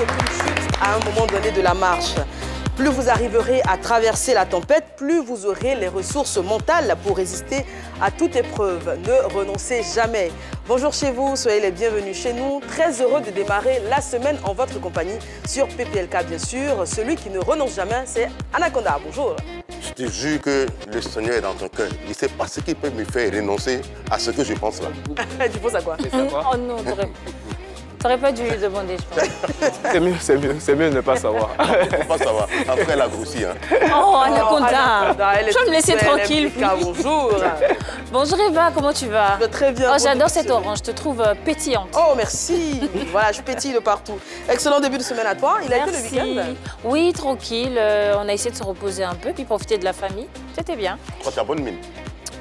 aucune chute à un moment donné de la marche. Plus vous arriverez à traverser la tempête, plus vous aurez les ressources mentales pour résister à toute épreuve. Ne renoncez jamais. Bonjour chez vous, soyez les bienvenus chez nous. Très heureux de démarrer la semaine en votre compagnie sur PPLK, bien sûr. Celui qui ne renonce jamais, c'est Anaconda. Bonjour. Je te jure que le Seigneur est dans ton cœur. Il ne sait pas ce qui peut me faire renoncer à ce que je pense là. Tu penses à quoi? Oh non, t'aurais pas dû lui demander, je pense. C'est mieux de ne pas savoir. Il ne faut pas savoir. Après, elle a grossi. Hein. Oh, Anaconda, elle est tu vas me laisser tranquille. Bonjour. Bonjour Eva, comment tu vas? Très bien. Oh, j'adore cette orange, je te trouve pétillante. Oh, merci. Voilà, je pétille de partout. Excellent début de semaine à toi. Il a été le week-end? Oui, tranquille. On a essayé de se reposer un peu, puis profiter de la famille. C'était bien. Oh, tu as bonne mine.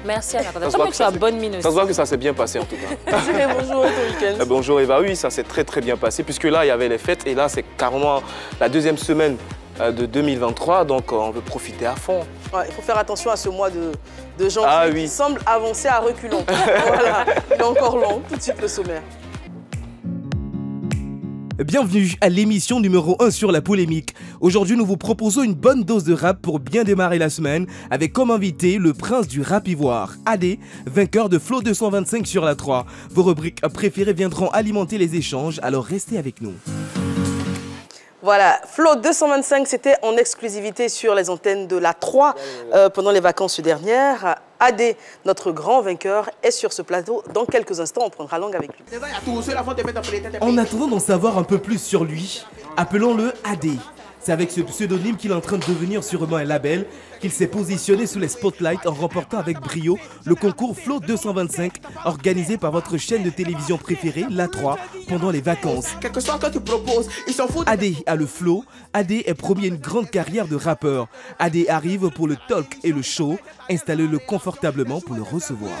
Merci Anaconda. Toi, tu as bonne mine aussi. Ça se voit que ça s'est bien passé en tout cas. Bonjour, ton week-end. Bonjour Eva, oui, ça s'est très bien passé puisque là, il y avait les fêtes et là, c'est carrément la deuxième semaine de 2023, donc on veut profiter à fond. Ouais, il faut faire attention à ce mois de janvier qui semble avancer à reculons. Voilà, il est encore long. Tout de suite le sommaire. Bienvenue à l'émission numéro 1 sur la polémique. Aujourd'hui, nous vous proposons une bonne dose de rap pour bien démarrer la semaine avec comme invité le prince du rap ivoire, AD, vainqueur de Flow 225 sur la 3. Vos rubriques préférées viendront alimenter les échanges, alors restez avec nous. Voilà, Flow 225, c'était en exclusivité sur les antennes de la 3 pendant les vacances dernières. AD, notre grand vainqueur, est sur ce plateau. Dans quelques instants, on prendra langue avec lui. En attendant d'en savoir un peu plus sur lui, appelons-le AD. C'est avec ce pseudonyme qu'il est en train de devenir sûrement un label qu'il s'est positionné sous les spotlights en remportant avec brio le concours Flow 225 organisé par votre chaîne de télévision préférée, la 3, pendant les vacances. Quel que soit ce que tu proposes, ils s'en foutent. AD a le flow, AD est promis à une grande carrière de rappeur. AD arrive pour le talk et le show, installez-le confortablement pour le recevoir.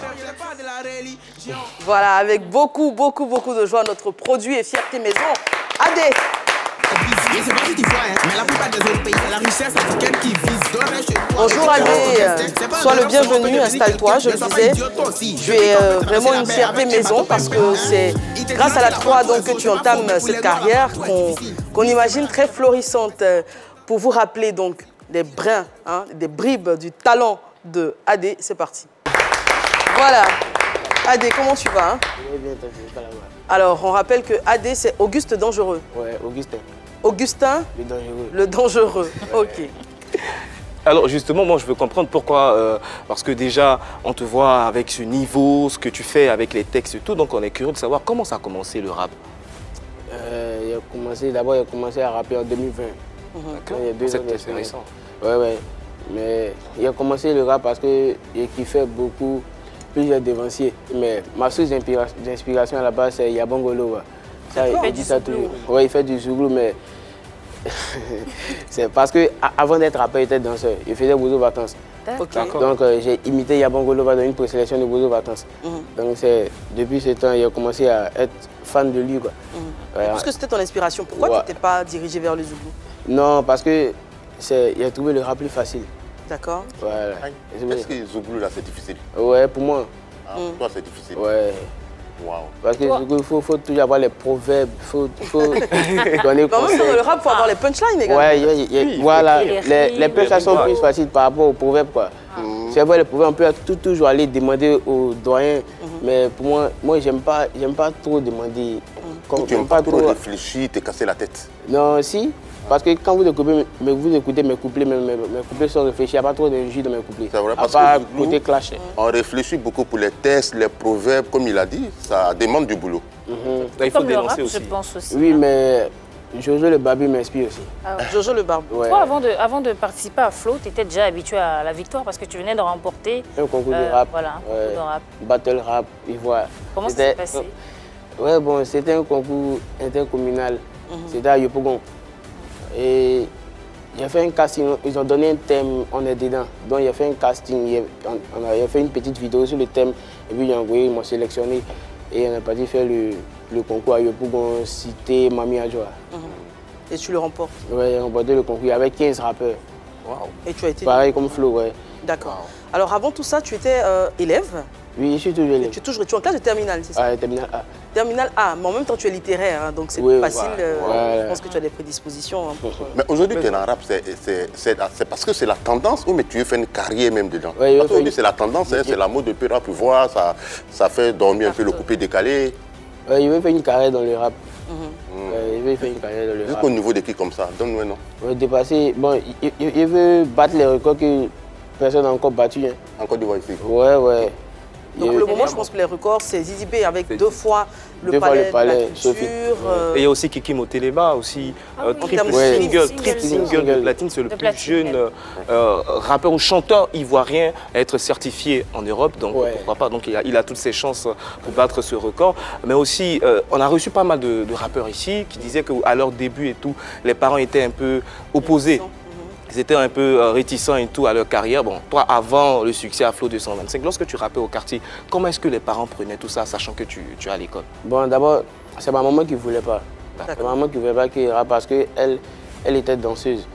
Voilà, avec beaucoup de joie, notre produit et fierté maison, AD. Bonjour AD, sois le bienvenu, installe-toi, je le disais. Tu es vraiment une fierté maison parce que c'est grâce à la 3 donc, que tu entames cette carrière qu'on imagine très florissante. Pour vous rappeler donc des brins, hein, des bribes du talent de AD, c'est parti. Voilà, AD, comment tu vas hein? Alors, on rappelle que AD, c'est Auguste Dangereux. Ouais, Augustin. Augustin Le dangereux. Le dangereux, ok. Alors justement, moi je veux comprendre pourquoi, parce que déjà on te voit avec ce niveau, ce que tu fais avec les textes et tout, donc on est curieux de savoir comment ça a commencé le rap. D'abord il a commencé à rapper en 2020. D'accord, c'est récent. Ouais, mais il a commencé le rap parce qu'il kiffait beaucoup plusieurs dévanciers. Mais ma source d'inspiration à la base c'est Yabongolo. Ça, il dit ça toujours. Ouais, il fait du zouglou, mais c'est parce qu'avant d'être rappeur, il était danseur. Il faisait Bozo Vacances. Donc j'ai imité Yabongolo dans une présélection de Bozo Vacances. Donc depuis ce temps, il a commencé à être fan de lui. Puisque c'était ton inspiration, pourquoi tu n'étais pas dirigé vers le zouglou? Non, parce qu'il a trouvé le rap plus facile. D'accord. Voilà. Est-ce que Zouglou là c'est difficile? Ouais, pour moi. Ah, pour toi c'est difficile? Ouais. Wow. Parce qu'il faut toujours avoir les proverbes, il faut donner conseil. Dans le rap, il faut avoir les punchlines également. Ouais, voilà, les punchlines sont plus faciles par rapport aux proverbes. C'est vrai, les proverbes, on peut toujours aller demander aux doyens, mais pour moi j'aime pas trop demander. Tu n'aimes pas trop réfléchir, te casser la tête? Non, si. Parce que quand vous écoutez mes couplets, mes couplets sont réfléchis, il n'y a pas trop d'énergie dans mes couplets. C'est vrai, parce que côté clash. On réfléchit beaucoup pour les textes, les proverbes, comme il a dit, ça demande du boulot. Là, il faut dénoncer aussi. Je pense aussi. Oui, mais Jojo le Barbu m'inspire aussi. Jojo le Barbu. Ouais. Toi, avant de participer à Flow, tu étais déjà habitué à la victoire parce que tu venais de remporter un concours de rap. Voilà, un concours de rap. Battle rap, Ivoire. Comment ça s'est passé? Ouais, bon, c'était un concours intercommunal. C'était à Yopougon. Et il a fait un casting, ils ont donné un thème, on est dedans. Donc il a fait un casting, il a fait une petite vidéo sur le thème. Et puis ils m'ont sélectionné. Et on a parti faire le concours à Yopougon, cité Mami Adjoa. Et tu le remportes? Ouais, j'ai remporté le concours avec 15 rappeurs. Wow. Et tu as été? Pareil comme Flo, ouais. D'accord. Alors avant tout ça, tu étais élève? Oui, je suis toujours élève. Tu es en classe de terminale, c'est ça? Ah, terminale A. Terminale A, mais en même temps tu es littéraire, hein, donc c'est facile. Je pense que tu as des prédispositions. Hein, Mais aujourd'hui, tu es dans le rap, c'est parce que c'est la tendance ou mais tu veux faire une carrière même dedans? Ouais, parce qu'aujourd'hui, c'est la tendance, hein, c'est la mode depuis rap, voir, ça fait dormir un peu le coupé décalé. Ouais, il veut faire une carrière dans le rap. Il veut faire une carrière dans le rap. Jusqu'au niveau de qui comme ça? Donne-moi un nom. Dépasser, bon, il veut battre les records que personne n'a encore battu. Hein. En Côte d'Ivoire ici? Ouais. Donc pour le moment, je pense que les records, c'est Zizi B avec 2 fois le palais de la culture. Et il y a aussi Kiki Moteleba, aussi triple single de platine, c'est le plus jeune rappeur ou chanteur ivoirien à être certifié en Europe, donc pourquoi pas, donc il a toutes ses chances pour battre ce record. Mais aussi, on a reçu pas mal de rappeurs ici qui disaient qu'à leur début et tout, les parents étaient un peu opposés. Ils étaient un peu réticents et tout à leur carrière. Bon, toi, avant le succès à Flow 225, lorsque tu rappais au quartier, comment est-ce que les parents prenaient tout ça, sachant que tu es à l'école? Bon, d'abord, c'est ma maman qui ne voulait pas. C'est ma maman qui ne voulait pas qu'il rappe parce qu'elle était danseuse.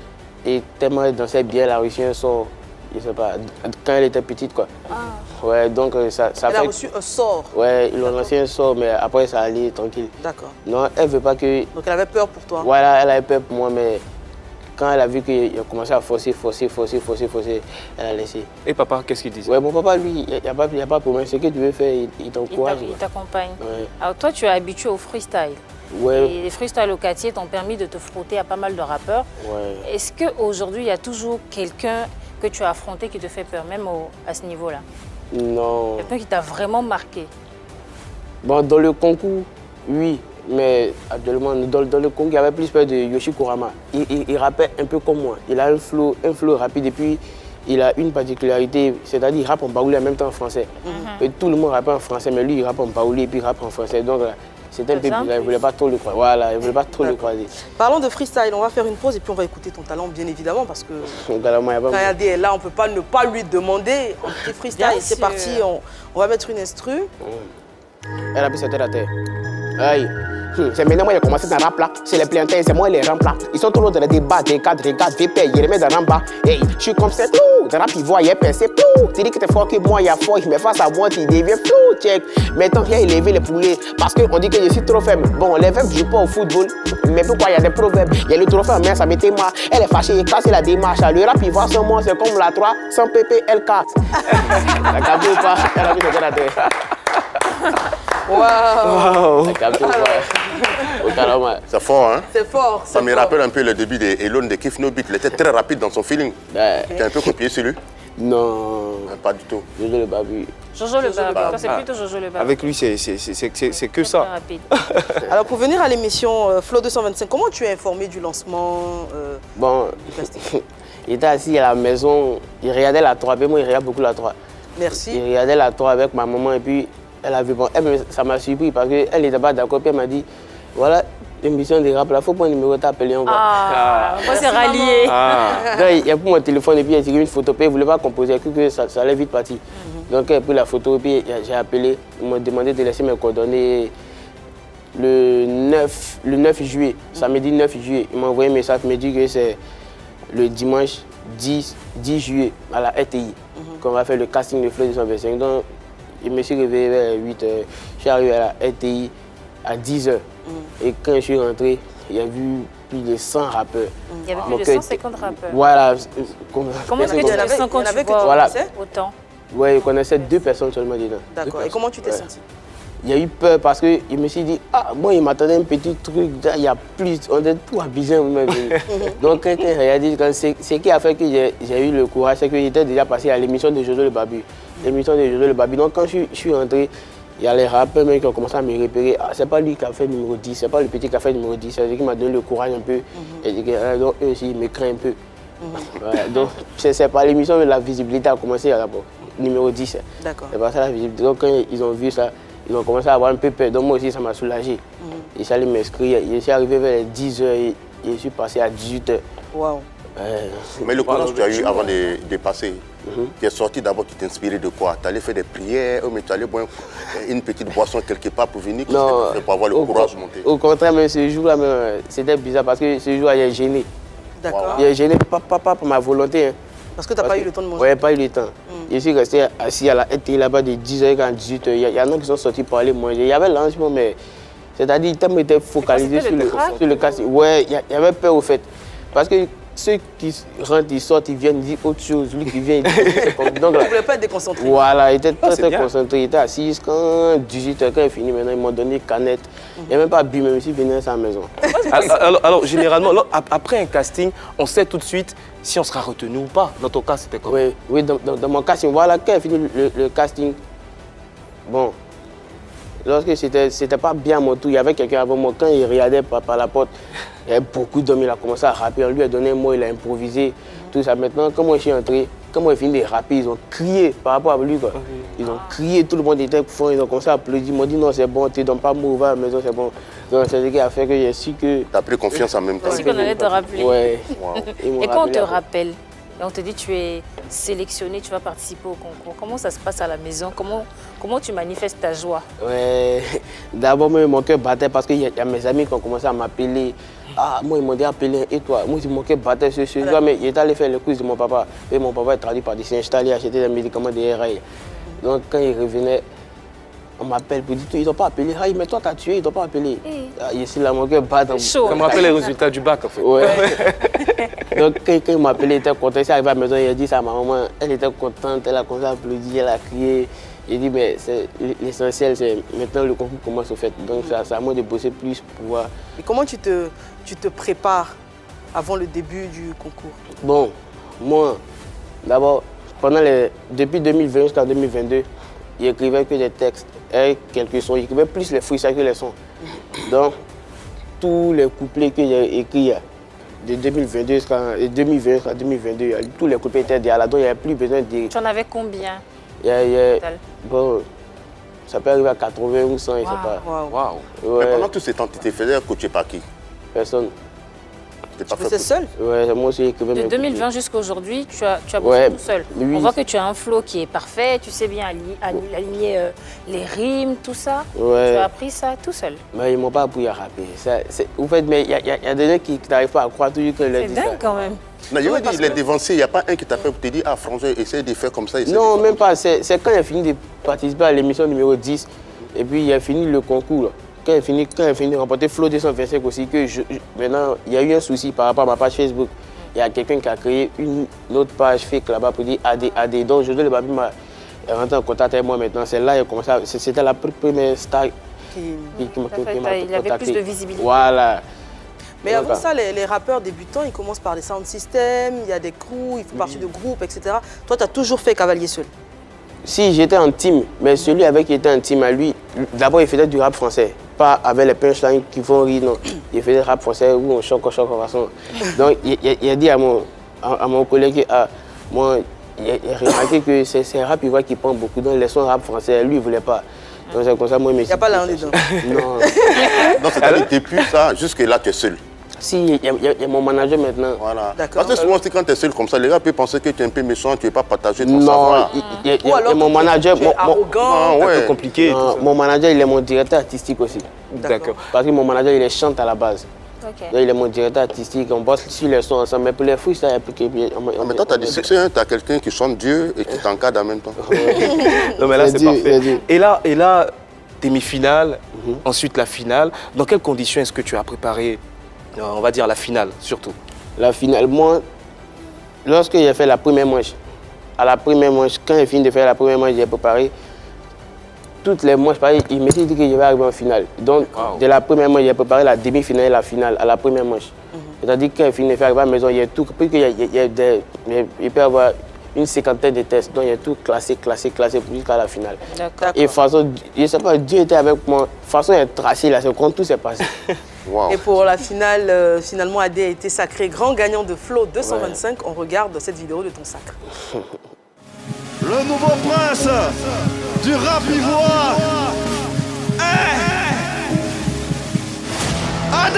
Et tellement elle dansait bien, elle a reçu un sort, je sais pas, quand elle était petite, quoi. Ouais, donc ça fait... Elle a reçu un sort? Ouais, ils ont lancé un sort, mais après, ça allait tranquille. D'accord. Non, elle ne veut pas que... Donc elle avait peur pour toi? Voilà, elle avait peur pour moi, mais... Quand elle a vu qu'il a commencé à forcer, elle a laissé. Et papa, qu'est-ce qu'il disait? Ouais, mon papa, lui, il n'y a pas de problème. Ce que tu veux faire, il t'encourage. Il t'accompagne. Ouais. Alors toi, tu es habitué au freestyle. Ouais. Et les freestyles au quartier t'ont permis de te frotter à pas mal de rappeurs. Ouais. Est-ce qu'aujourd'hui, il y a toujours quelqu'un que tu as affronté qui te fait peur, même à ce niveau-là? Non. Quelqu'un qui t'a vraiment marqué? Bon, dans le concours, oui. Mais actuellement, dans le concours, il y avait plus peur de Yoshi Kurama. Il rappait un peu comme moi. Il a un flow rapide et puis il a une particularité, c'est-à-dire qu'il rappe en baoulé en même temps en français. Et tout le monde rappe en français, mais lui, il rappe en baoulé et puis il rappe en français. Donc c'était un peu bizarre, il ne voulait pas trop le croiser. Voilà, il ne voulait pas trop le croiser. Parlons de freestyle, on va faire une pause et puis on va écouter ton talent, bien évidemment, parce que quand Adé est là, on ne peut pas ne pas lui demander un petit freestyle. C'est parti, on va mettre une instru. Elle a pris sa tête à terre. Aïe. C'est maintenant moi j'ai commencé dans rap là. C'est les plantains, c'est moi les remplats. Ils sont trop dans les débats, des cadres, regarde, VP, ils remettent dans bas. Hey, je suis comme ça, tout. Dans rap, ils voient, ils pensent, tout. Tu dis que t'es fort que moi, il y a fort, mais face à moi, tu deviens flou, check. Maintenant, viens élever les poulets. Parce qu'on dit que je suis trop faible. Bon, les faibles jouent pas au football. Mais pourquoi il y a des proverbes? Il y a le trophée en main, ça m'était mal. Elle est fâchée, elle casse la démarche. Le rap, il voit son moi, c'est comme la 3, sans pépé, elle casse. T'as capté ou pas? Elle a mis de la terre. Waouh! C'est fort, hein? C'est fort. Ça me rappelle un peu le début d'Elon de Kif No Beat. Il était très rapide dans son feeling. Tu as un peu copié sur lui? Non. Pas du tout. Jojo le Babu. Jojo le Babu. Toi, c'est plutôt Jojo le Babu. Avec lui, c'est que ça. Alors, pour venir à l'émission Flow 225, comment tu es informé du lancement Bon, il était assis à la maison, il regardait la 3, moi il regarde beaucoup la 3. Merci. Il regardait la 3 avec ma maman et puis elle a vu, bon, ça m'a surpris parce qu'elle n'était pas d'accord, puis elle m'a dit, voilà, l'émission de rap, là, il faut prendre le numéro, t'appeler encore. Moi c'est rallié. Donc, il a pris mon téléphone et puis il a tiré une photo, puis il ne voulait pas composer, il a cru que ça allait vite partir. Donc il a pris la photo et puis j'ai appelé, il m'a demandé de laisser mes coordonnées le 9 juillet, samedi 9 juillet. Il m'a envoyé un message, il m'a dit que c'est le dimanche 10 juillet à la RTI qu'on va faire le casting de Flow 225. Donc, je me suis réveillé vers 8 h. Je suis arrivé à la RTI à 10 h. Et quand je suis rentré, il y a vu plus de 100 rappeurs. Il y avait plus de 150 rappeurs. Voilà. Comment est-ce que tu te sens quand tu vois autant? Oui, je connaissais 2 personnes seulement dedans. D'accord. Et comment tu t'es senti? Il y a eu peur parce que je me suis dit, moi il m'attendait un petit truc, il y a plus, on est tout habillé. Donc quand il a dit, ce qui a fait que j'ai eu le courage, c'est que j'étais déjà passé à l'émission de Jojo le Babu. L'émission de Jojo le Babu. Donc quand je suis rentré, il y a les rappeurs qui ont commencé à me repérer. C'est pas lui qui a fait le numéro 10, c'est pas le petit qui a fait le numéro 10, c'est lui qui m'a donné le courage un peu. Et donc eux aussi, ils me craignent un peu. Voilà, donc c'est par l'émission que la visibilité a commencé d'abord. Numéro 10. D'accord. C'est pas ça la visibilité. Donc quand ils ont vu ça, ils ont commencé à avoir un peu peur. Donc moi aussi, ça m'a soulagé. Je suis allé m'inscrire. Je suis arrivé vers les 10 h et je suis passé à 18 h. Waouh. Mais le courage que tu as eu avant de passer, tu es sorti d'abord, tu t'inspirais de quoi? Tu allais faire des prières, mais tu allais boire une petite boisson quelque part pour venir? Non, pour avoir le courage monté? Au contraire, mais ce jour-là, c'était bizarre parce que ce jour-là, j'ai gêné. D'accord. J'ai gêné, pas pour ma volonté. Hein. Parce que tu n'as pas eu le temps de manger. Ouais, pas eu le temps. Je suis resté assis à la télé là-bas de 10h à 18h. Il y en a qui sont sortis pour aller manger. Il y avait lancement, mais c'est-à-dire qu'ils étaient focalisés sur le casting. Ouais, il y avait peur au fait. Parce que ceux qui rentrent, ils sortent, ils viennent, ils disent autre chose. Lui qui vient, il dit donc, il ne voulait pas être déconcentré. Voilà, il était très concentré. Il était assis jusqu'à 18h. Quand il finit, maintenant, ils m'ont donné canette. Il n'y a même pas bu, même si il venait à sa maison. Alors, généralement, après un casting, on sait tout de suite si on sera retenu ou pas. Dans ton cas, c'était comment? Oui, dans mon casting, voilà, quand il finit le casting, bon, lorsque c'était pas bien mon tour, il y avait quelqu'un avant moi, quand il regardait par la porte, il y avait beaucoup d'hommes, il a commencé à rapper, on lui a donné un mot, il a improvisé, tout ça. Maintenant, quand moi je suis entré, quand moi j'ai fini de rapper, ils ont crié par rapport à lui, quoi. Ils ont crié, tout le monde était fort, ils ont commencé à applaudir, ils m'ont dit non, c'est bon, tu ne donnes pas mot, va à la maison, c'est bon. Donc c'est ce qui a fait que j'ai su que... Tu as pris confiance en même temps. C'est qu'on allait te rappeler. Ouais. Et quand on te rappelle, et on te dit tu es sélectionné, tu vas participer au concours, comment ça se passe à la maison? Comment tu manifestes ta joie? Ouais, d'abord mon cœur battait parce qu'il y a mes amis qui ont commencé à m'appeler. Ah, moi ils m'ont dit appeler, et toi? Moi mon cœur battait ce jour, mais il est allé faire le quiz de mon papa. Et mon papa est traduit par des signes, j'étais allé acheter des médicaments des RAI. Donc quand il revenait, on m'appelle pour dire, ils n'ont pas appelé. Ah, mais toi, t'as tué, ils n'ont pas appelé. Ici, là, mon cœur bat. Ça me rappelle les résultats du bac, en fait. Ouais. Donc, quand il m'a appelé, il était content. Il est arrivé à la maison, il a dit ça à ma maman. Elle était contente, elle a commencé à applaudir, elle a crié. Il dit, mais l'essentiel, c'est maintenant le concours commence au fait. Donc, c'est à moi de bosser plus pour pouvoir. Et comment tu te prépares avant le début du concours? Bon, moi, d'abord, depuis 2020 jusqu'à 2022, il écrivait que des textes et quelques sons. Il écrivait plus les freestyles que les sons. Donc, tous les couplets que j'ai écrits de 2022 jusqu'à 2022, tous les couplets étaient derrière là. Donc, il n'y avait plus besoin de... Tu en avais combien? Bon, ça peut arriver à 80 ou 100, je ne sais pas. Wow. Mais pendant tout ce temps, tu te faisais coacher par qui? Personne. Tu faisais seul? Ouais, moi aussi. De 2020 jusqu'à aujourd'hui, tu as bossé tout seul. On voit que tu as un flow qui est parfait, tu sais bien aligner les rimes, tout ça. Ouais. Tu as appris ça tout seul. Mais ils ne m'ont pas appris à rapper. Vous faites, mais il y a des gens qui n'arrivent pas à croire toujours que c'est dingue quand même. Non, je veux dire, les dévancés, il n'y a pas un qui t'a fait pour te dire, ah François, essaye de faire comme ça. Non, même pas. C'est quand il a fini de participer à l'émission numéro 10, et puis il a fini le concours. Là. Quand il a fini de remporter Flow 225 aussi, que maintenant, il y a eu un souci par rapport à ma page Facebook. Il y a quelqu'un qui a créé une autre page fake là-bas pour dire AD. Donc, Jojo le Babi m'a rentré en contact avec moi maintenant. C'est là qu'il a commencé à... C'était la première star qui m'a contacté. Il avait plus de visibilité. Voilà. Mais avant ça, les rappeurs débutants, ils commencent par des sound systems, il y a des crews, ils font partie de groupes, etc. Toi, tu as toujours fait cavalier seul? Si, j'étais en team, mais celui avec qui était en team à lui, d'abord il faisait du rap français, pas avec les punchlines qui font rire, non. Il faisait rap français où on choque en façon. Donc il a dit à mon collègue, moi, il a remarqué que c'est un rap qui prend beaucoup, donc les sons rap français, lui il ne voulait pas. Donc c'est comme ça, moi, il n'y a pas l'un dedans. Non. Non, c'est-à-dire que depuis ça, jusque-là, tu es seul. Si, il y a mon manager maintenant. Voilà. Parce que souvent, quand tu es seul comme ça, les gars peuvent penser que tu es un peu méchant, tu ne veux pas partager ton Non, savoir. il y a mon manager. Arrogant, un peu compliqué. Non, mon manager, il est mon directeur artistique aussi. D'accord. Parce que mon manager, il est chante à la base. Okay. Donc, il est mon directeur artistique, on bosse sur les sons ensemble. Mais pour les fouilles, ça y a plus que bien. Mais toi, tu as du succès, hein? Tu as quelqu'un qui chante Dieu et qui t'encadre en même temps. Non, mais là, c'est parfait. Et là, demi-finale, ensuite la finale. Dans quelles conditions est-ce que tu as préparé, on va dire, la finale, surtout? La finale, moi, lorsque j'ai fait la première manche, quand j'ai fini de faire la première manche, j'ai préparé toutes les manches. Il m'était dit que je vais arriver en finale. Donc, de la première manche, j'ai préparé la demi-finale et la finale à la première manche. C'est-à-dire que quand j'ai fini de faire arriver à la maison, il y a tout. Il peut y avoir une cinquantaine de tests. Donc, il y a tout classé jusqu'à la finale. Et de toute façon, je ne sais pas, Dieu était avec moi. De toute façon, il a tracé là, c'est quand tout s'est passé. Wow. Et pour la finale, finalement, AD a été sacré grand gagnant de Flow 225. On regarde cette vidéo de ton sacre. Le nouveau prince du rap ivoire est AD.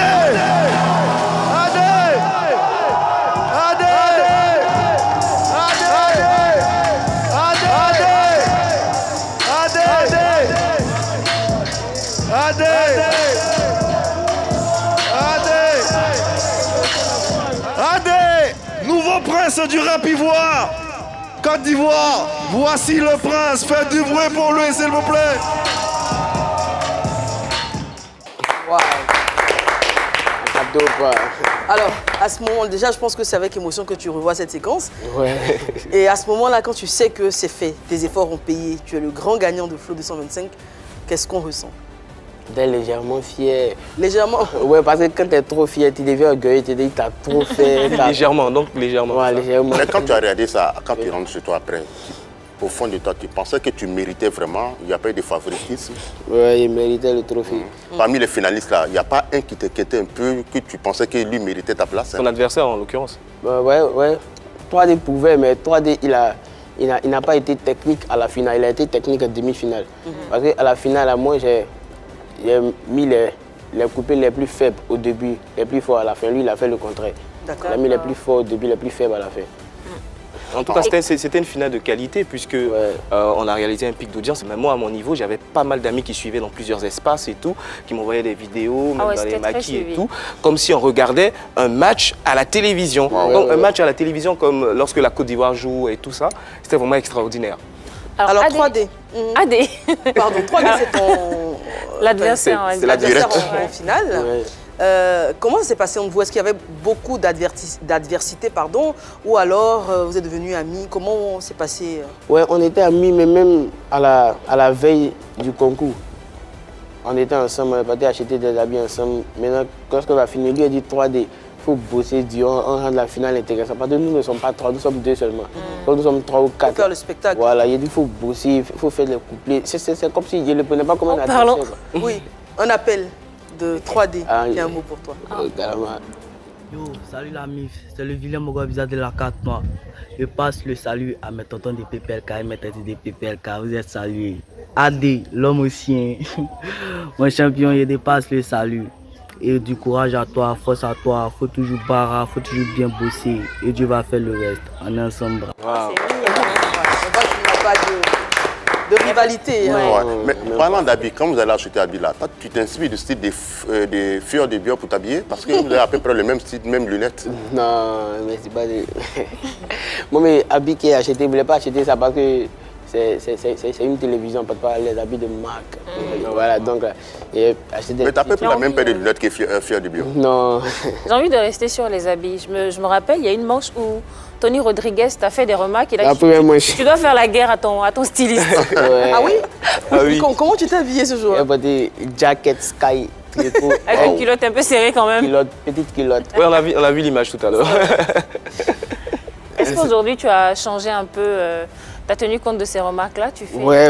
Nouveau prince. prince du rap ivoire, Côte d'Ivoire, voici le prince. Faites du bruit pour lui, s'il vous plaît. Wow. Pas. Alors, à ce moment, déjà, je pense que c'est avec émotion que tu revois cette séquence. Ouais. Et à ce moment-là, quand tu sais que c'est fait, tes efforts ont payé, tu es le grand gagnant de Flow 225, qu'est-ce qu'on ressent? D'être légèrement fier. Légèrement? Ouais, parce que quand tu es trop fier, tu deviens orgueilleux, tu te dis que tu as trop fait. Légèrement, donc légèrement. Ouais, légèrement. Mais quand tu as regardé ça, quand tu rentres chez toi après, au fond de toi, tu pensais que tu méritais vraiment, il n'y a pas eu de favoritisme? Ouais, il méritait le trophée. Parmi les finalistes là, il n'y a pas un qui t'inquiétait un peu, que tu pensais que lui méritait ta place? Ton adversaire en l'occurrence? Ouais. 3D pouvait, mais 3D, il n'a pas été technique à la finale, il a été technique à demi-finale. Parce qu'à la finale, moi, j'ai mis les coupés les plus faibles au début, les plus forts à la fin. Lui, il a fait le contraire. Il a mis les plus forts au début, les plus faibles à la fin. En tout cas, c'était une finale de qualité puisque on a réalisé un pic d'audience. Même moi, à mon niveau, j'avais pas mal d'amis qui suivaient dans plusieurs espaces et tout, qui m'envoyaient des vidéos, même dans les maquis et tout, comme si on regardait un match à la télévision. Donc, un match à la télévision comme lorsque la Côte d'Ivoire joue et tout ça, c'était vraiment extraordinaire. Alors 3D. AD. Pardon, 3D, c'est ton... L'adversaire en finale. Comment ça s'est passé entre vous? Est-ce qu'il y avait beaucoup d'adversité, ou alors vous êtes devenus amis? Comment s'est passé? Ouais, on était amis, mais même à la veille du concours, on était ensemble, on est parti acheter des habits ensemble. Maintenant, quand on a fini, lui a dit 3D, il faut bosser dur, on rend la finale intéressante. Parce que nous ne sommes pas 3, nous sommes 2 seulement. Donc nous sommes 3 ou 4. Pour faire le spectacle. Voilà, il a dit il faut bosser, il faut faire les couplets. C'est comme si je ne le prenais pas comme un adversaire. Oui, un appel de 3D, qui a un mot pour toi. Yo, salut la MIF, c'est le vilain Mogobisa de la carte noire. Je passe le salut à mes tontons des PPLK et mes têtes des PPLK, vous êtes salués. AD, l'homme au sien, mon champion, je dépasse le salut. Et du courage à toi, force à toi, faut toujours barrer, faut toujours bien bosser et Dieu va faire le reste, on est ensemble. On voit qu'il n'y a pas de rivalité. Mais parlant d'habits, quand vous allez acheter habits là, tu t'inspires du style des Fior de Bio pour t'habiller? Parce que vous avez à peu près le même style, même lunettes. Non, mais c'est pas des... Moi, mes habits qui acheté, je ne voulais pas acheter ça parce que c'est une télévision, on ne peut pas les habits de marque. Voilà, donc j'ai acheté des... Mais tu as à peu près la même paire de lunettes que Fior de Bio? Non. J'ai envie de rester sur les habits. Je me rappelle, il y a une manche où Tony Rodriguez t'a fait des remarques. Il a dit, tu dois faire la guerre à ton styliste. Ouais. Ah oui? Ah oui. Comment tu t'es habillé ce jour-là? Des jacket sky. Avec une culotte un peu serrée quand même. Petite culotte. Oui, on a vu l'image tout à l'heure. Est-ce qu'aujourd'hui tu as changé un peu, tu as tenu compte de ces remarques-là? Ouais.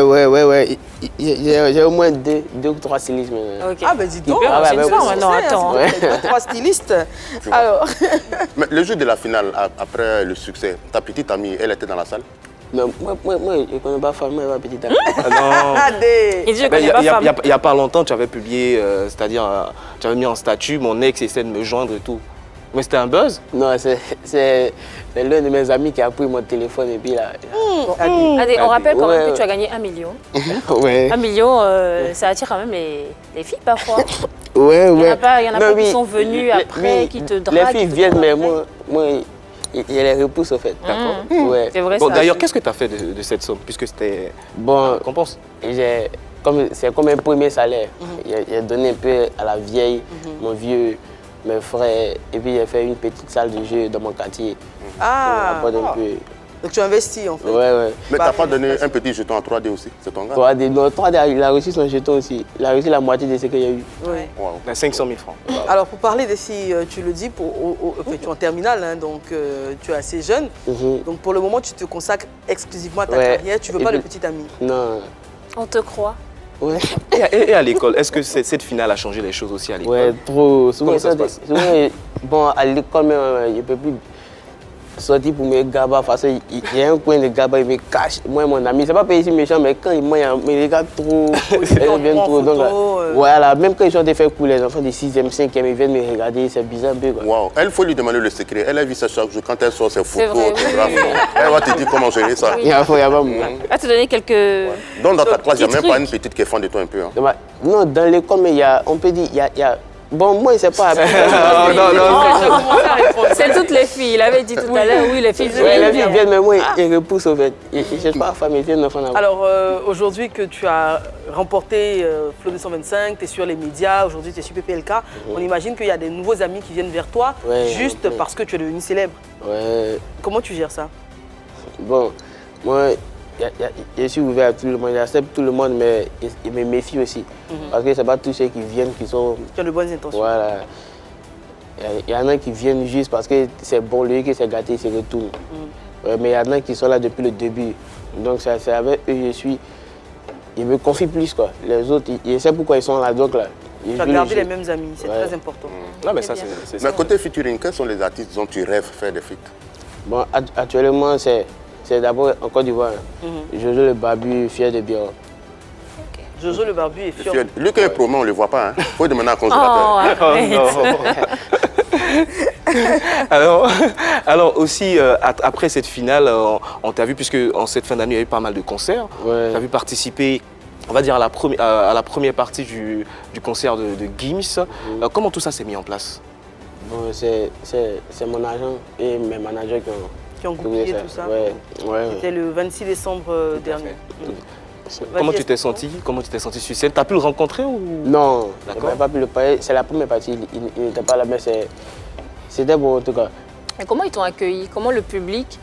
J'ai au moins deux ou 3 stylistes maintenant. Okay. Ah ben dis donc, maintenant, attends. 2 ou 3 stylistes. Alors. Mais le jour de la finale, après le succès, ta petite amie, elle était dans la salle? Non, moi, je ne connais pas femme, moi, ma petite amie. Il n'y a pas longtemps, tu avais publié, c'est-à-dire, tu avais mis en statut, mon ex essaie de me joindre et tout. Mais c'était un buzz? Non, c'est l'un de mes amis qui a pris mon téléphone et puis là... On rappelle quand même que tu as gagné 1 million. Ouais. 1 million, ça attire quand même les filles parfois. Ouais. Il y en a pas qui sont venus après, qui te draguent. Les filles viennent, mais moi il les repousse au fait. D'accord. Ouais. C'est vrai. Bon, d'ailleurs, qu'est-ce que tu as fait de cette somme, puisque c'était... Bon, qu'on pense. C'est comme un premier salaire. J'ai donné un peu à la vieille, mon vieux, mes frères, et puis j'ai fait une petite salle de jeu dans mon quartier. Ah, donc tu investis en fait. Ouais. Mais tu n'as pas donné un petit jeton à 3D aussi? C'est ton gars? 3D, non, 3D, il a reçu son jeton aussi. Il a reçu la moitié de ce qu'il y a eu. Ouais. Wow. Il a 500 000 francs. Alors pour parler des filles, tu le dis, tu es en terminale, hein, donc tu es assez jeune. Donc pour le moment, tu te consacres exclusivement à ta carrière. Tu ne veux pas de petite amie? Non. On te croit. Ouais. Et à l'école, est-ce que cette finale a changé les choses aussi à l'école? Ouais, trop. Comment ça se passe? Bon, à l'école, je ne peux plus sortir pour mes gabas parce qu'il y a un coin de gabas, il me cache. Moi et mon ami, c'est pas pas ici méchant, mais quand il me regarde trop, ils viennent trop. Donc, voilà, même quand ils sont des faits cool, les enfants de 6e, 5e, ils viennent me regarder, c'est bizarre un peu. Wow. Elle, faut lui demander le secret. Elle a vu ça chaque jour. Quand elle sort ses photos, elle va te dire comment gérer ça. Il y a pas moi. Elle va te donner quelques. Donc dans ta classe, il n'y a même pas une petite qui est fan de toi un peu. Non, dans l'école, mais on peut dire, il y a Bon, moi, il ne sait pas. C'est toutes les filles. Il avait dit tout à l'heure, oui, les filles viennent, mais moi, ils repoussent au fait. Ils ne cherchent pas à femme, ils viennent enfant. Alors, aujourd'hui que tu as remporté Flow 225, tu es sur les médias, aujourd'hui tu es sur PPLK, on imagine qu'il y a des nouveaux amis qui viennent vers toi juste parce que tu es devenu célèbre. Ouais. Comment tu gères ça? Bon, moi, je suis ouvert à tout le monde, j'accepte tout le monde, mais je me méfie aussi. Parce que ce n'est pas tous ceux qui viennent qui sont... Qui ont de bonnes intentions. Voilà. Il y en a qui viennent juste parce que c'est bon, lui qui s'est gâté, il se retourne. Mais il y en a qui sont là depuis le début. Donc c'est avec eux je me confie plus, quoi. Les autres, je sais pourquoi ils sont là, donc là. Tu as gardé les mêmes amis, c'est très important. Non, mais ça, c'est ça. Mais côté featuring, quels sont les artistes dont tu rêves faire des feats? Bon, actuellement, c'est d'abord en Côte d'Ivoire. Jojo le Barbu, Fier de Bior. Jojo le Barbu est fier. Lui qui est promo, on ne le voit pas. Il faut demander à consommateur. Alors aussi, après cette finale, on t'a vu, puisque en cette fin d'année, il y a eu pas mal de concerts. Tu as vu participer, on va dire, à la première partie du concert de Gims. Comment tout ça s'est mis en place? Bon, c'est mon agent et mes managers qui ont goupillé tout ça. C'était le 26 décembre dernier. Comment tu t'es senti? Sur scène? Tu as pu le rencontrer ou... Non, je n'ai pas pu le parler. C'est la première partie, il n'était pas là, mais c'était bon en tout cas. Et comment ils t'ont accueilli? Comment le public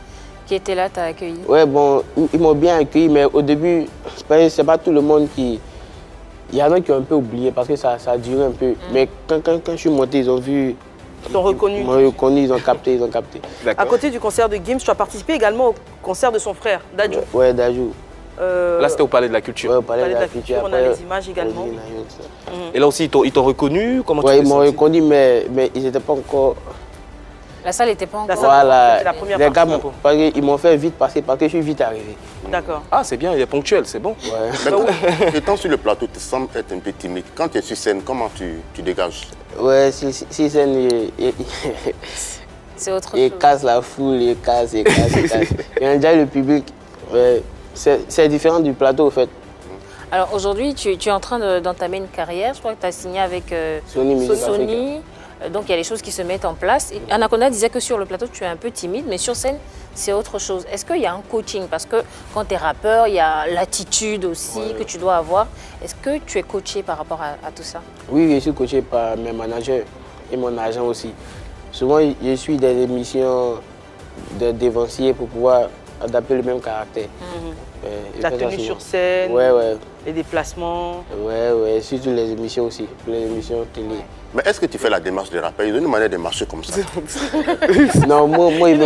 qui était là t'a accueilli? Ouais, bon, ils m'ont bien accueilli, mais au début, c'est pas tout le monde qui... Il y en a qui ont un peu oublié parce que ça a duré un peu. Mais quand je suis monté, ils ont vu... Ils t'ont reconnu. Ils m'ont reconnu, ils ont capté. À côté du concert de Gims, tu as participé également au concert de son frère, Dadju. Ouais, Dadju. Là, c'était au Palais de la Culture. Ouais, au Palais de la Culture. On a les images également. Et là aussi, ils t'ont reconnu? Ouais, ils m'ont reconnu, mais ils n'étaient pas encore... La salle n'était pas encore... Voilà, la première les gars, ils m'ont fait vite passer parce que je suis vite arrivé. D'accord. Ah, c'est bien, il est ponctuel, c'est bon. Ouais. Étant sur le plateau, tu sembles être un peu timide. Quand tu es sur scène, comment tu dégages? Ouais, sur scène, c'est autre chose. Il casse la foule, il casse. Il y a déjà le public. Ouais. C'est différent du plateau, en fait. Alors aujourd'hui, tu es en train d'entamer une carrière. Je crois que tu as signé avec Sony. Donc il y a des choses qui se mettent en place. Anaconda disait que sur le plateau, tu es un peu timide, mais sur scène, c'est autre chose. Est-ce qu'il y a un coaching? Parce que quand tu es rappeur, il y a l'attitude aussi que tu dois avoir. Est-ce que tu es coaché par rapport à tout ça? Oui, je suis coaché par mes managers et mon agent aussi. Souvent, je suis des émissions de dévanciers pour pouvoir adapter le même caractère. La tenue sur scène, les déplacements. Ouais, surtout les émissions aussi, les émissions télé. Mais est-ce que tu fais la démarche des rappeurs? Ils ont une manière de marcher comme ça. Non, moi il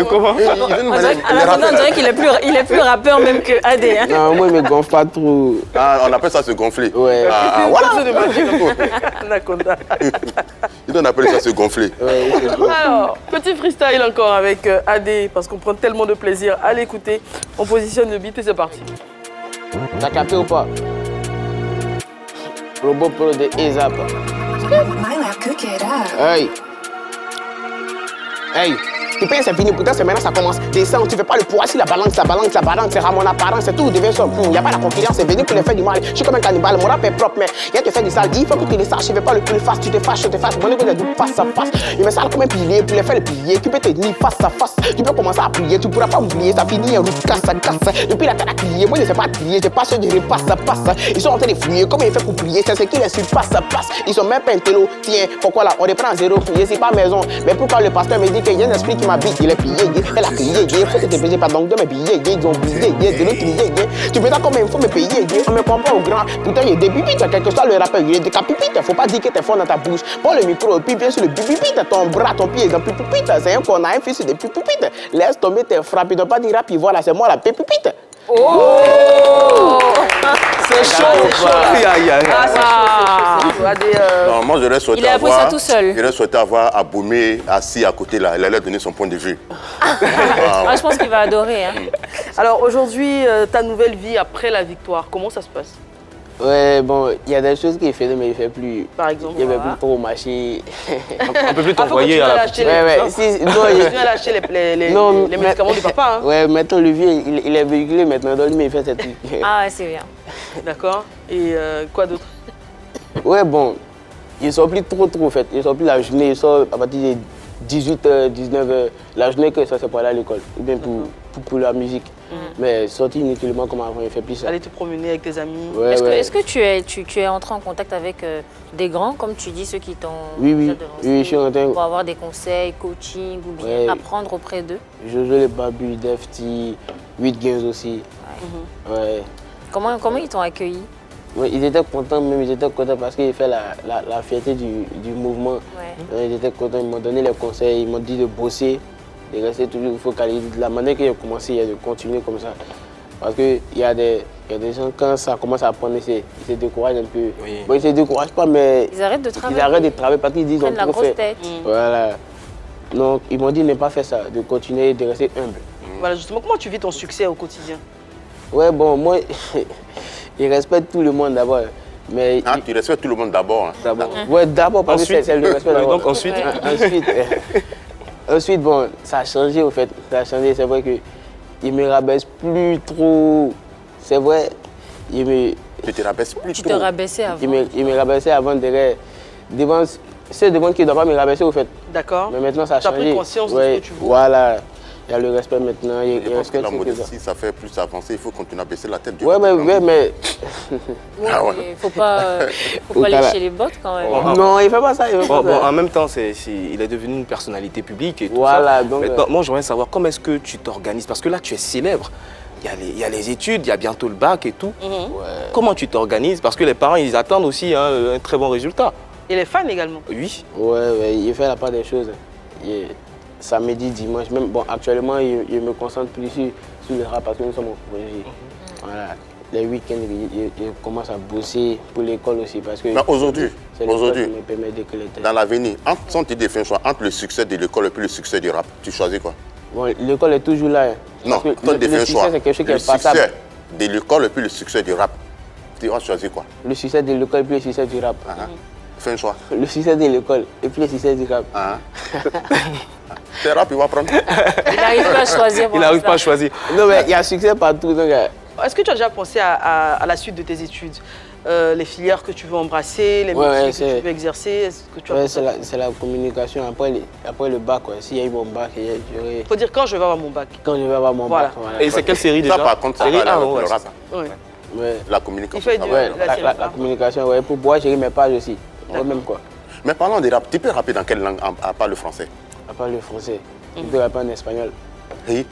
comment? On dirait qu'il est plus rappeur même que AD. Hein. Non, moi il me gonfle pas trop. Ah, on appelle ça se gonfler. Ouais. Voilà. Anaconda. On appelle ça se gonfler. Ouais, alors, petit freestyle encore avec AD, parce qu'on prend tellement de plaisir à l'écouter. On positionne le beat et c'est parti. T'as capté ou pas? Robot Pro de EZAP. Hey, tu penses c'est fini, pourtant c'est maintenant ça commence. Descends, tu fais pas le poids, si la balance, c'est à mon apparence, c'est tout devient ça. Il n'y a pas la concurrence, c'est venu pour les faire du mal. Je suis comme un cannibale, mon rap est propre, mais il y a te faire du sale. Il faut que tu les saches, je vais pas le plus face, tu te fâches, je te fâche. Mon égo est face à face. Il me sale comme un pilier, pour les faire le pilier. Tu peux te tenir face à face, tu peux commencer à prier, tu pourras pas m'oublier, ça finit en route, casse. Depuis la terre à crier, moi je sais pas crier, je passe de repasse à passe. Ils sont en train de fouiller, comment ils font pour prier, c'est ce qui les surpasse à passe. Ils sont même pas un télo, tiens, pourquoi là, on reprend à zéro, je sais pas maison. Mais pourquoi le pasteur me dit qu'il y a un esprit qui m'habite, il est plié, elle a crié, faut que tu payes pas donc de mes billets, ils ont oublié, de l'autre crier, tu peux dire combien il faut me payer, on me comprend au grand, putain, il y a des bibites, quel que soit le rappeur, il y a des capipites, faut pas dire que t'es fort dans ta bouche, prends le micro, puis bien sur le bibipite, ton bras, ton pied, dans le pipipite, c'est un qu'on a un fils de pipipite, laisse tomber tes frappes, ils n'ont pas dit rap, ils voilà, c'est moi la pipipite. Oh, c'est chaud, Non, moi j'aurais souhaité avoir... ça tout seul. J'aurais souhaité avoir Aboumé assis à côté là. Il allait donner son point de vue. Je pense qu'il va adorer. Hein. Alors aujourd'hui, ta nouvelle vie après la victoire, comment ça se passe? Ouais, bon, il y a des choses qu'il fait, mais il ne fait plus. Par exemple, il ne fait plus pour marcher. On peut plus t'envoyer à la petite. Non, il continue à lâcher les médicaments du papa. Hein. Ouais, maintenant le vieux, il est véhiculé maintenant, donc lui, il fait ses trucs. Ah, c'est bien. D'accord. Et quoi d'autre? Ouais, bon, Il sort plus trop en fait. Il sort plus la journée, il sort à partir de 18h, 19h. La journée que ça c'est pour aller à l'école, ou bien pour la musique. Mais sortir inutilement comme avant, il fait plus ça. Aller te promener avec tes amis. Ouais, Est-ce que tu es entré en contact avec des grands, comme tu dis, ceux qui t'ont oui, je suis en train pour avoir des conseils, coaching ou bien apprendre auprès d'eux? Jojo les Babu, Defty, 8 Games aussi. Ouais. Comment ils t'ont accueilli? Ouais, ils étaient contents, même ils étaient contents parce qu'ils fait la fierté du mouvement. Ouais. Ils étaient contents, ils m'ont donné les conseils, ils m'ont dit de bosser, de rester toujours focalisé. De la manière qu'ils ont commencé, il y a de continuer comme ça. Parce qu'il y a des gens, quand ça commence à prendre, ils se découragent un peu. Oui. Bon, ils ne se découragent pas, mais ils arrêtent de travailler. Ils arrêtent de travailler parce qu'ils disent qu'ils ont trop fait. Voilà. Donc, ils m'ont dit de ne pas faire ça, de continuer, de rester humble. Voilà, justement, comment tu vis ton succès au quotidien? Ouais, bon, moi, je respecte tout le monde d'abord. Mais tu respectes tout le monde d'abord. Hein. D'abord. Ouais, d'abord parce que c'est le respect d'abord. Donc ensuite Ensuite, bon, ça a changé au fait. Ça a changé, c'est vrai qu'il me rabaisse plus trop. C'est vrai, il me... Tu te rabaisses plus trop. Tu te rabaissais avant. Il me rabaissait avant devant ceux devant qui ne doivent pas me rabaisser au fait. D'accord. Mais maintenant ça a changé. Tu as pris conscience de ce que tu veux. Voilà. Il y a le respect maintenant. Je pense que la modestie, ça fait plus avancer. Il faut continuer à baisser la tête. Ouais, mais... Il ne faut pas lécher les bottes quand même. Non, il ne fait pas ça. En même temps, il est devenu une personnalité publique et tout voilà, ça. Donc, maintenant, moi, j'aimerais savoir comment est-ce que tu t'organises. Parce que là, tu es célèbre. Il y a les études, il y a bientôt le bac et tout. Ouais. Comment tu t'organises? Parce que les parents, ils attendent aussi un très bon résultat. Et les fans également? Oui. Ouais, il fait la part des choses. Samedi, dimanche, même bon, actuellement, je me concentre plus sur le rap parce que nous sommes au projet. Voilà. Les week-ends, je commence à bosser pour l'école aussi parce que... Aujourd'hui, dans l'avenir, sans te définir un choix entre le succès de l'école et puis le succès du rap, tu choisis quoi? Bon, l'école est toujours là. Hein. Non, le succès, c'est quelque chose qui est passable. De l'école et puis le succès du rap, tu vas choisir quoi? Le succès de l'école et puis le succès du rap. Fais un choix. Le succès de l'école et puis le succès du rap. C'est rap, il va prendre. Il n'arrive pas à choisir. Il n'arrive pas à choisir. Non, mais il y a succès partout. Est-ce que tu as déjà pensé à la suite de tes études? Les filières que tu veux embrasser, les métiers que tu veux exercer? Est-ce que tu as c'est la communication. Après le bac, s'il y a eu mon bac, j'aurais... Il faut dire quand je vais avoir mon bac. Quand je vais avoir mon bac. Et c'est quelle série déjà? Ça, par contre, série le rap. La communication. La communication, pour pouvoir gérer mes pages aussi. Même quoi. Mais parlons de rap, tu peux rapper dans quelle langue à part le français? À part le français. Tu peux rapper en espagnol. Oui.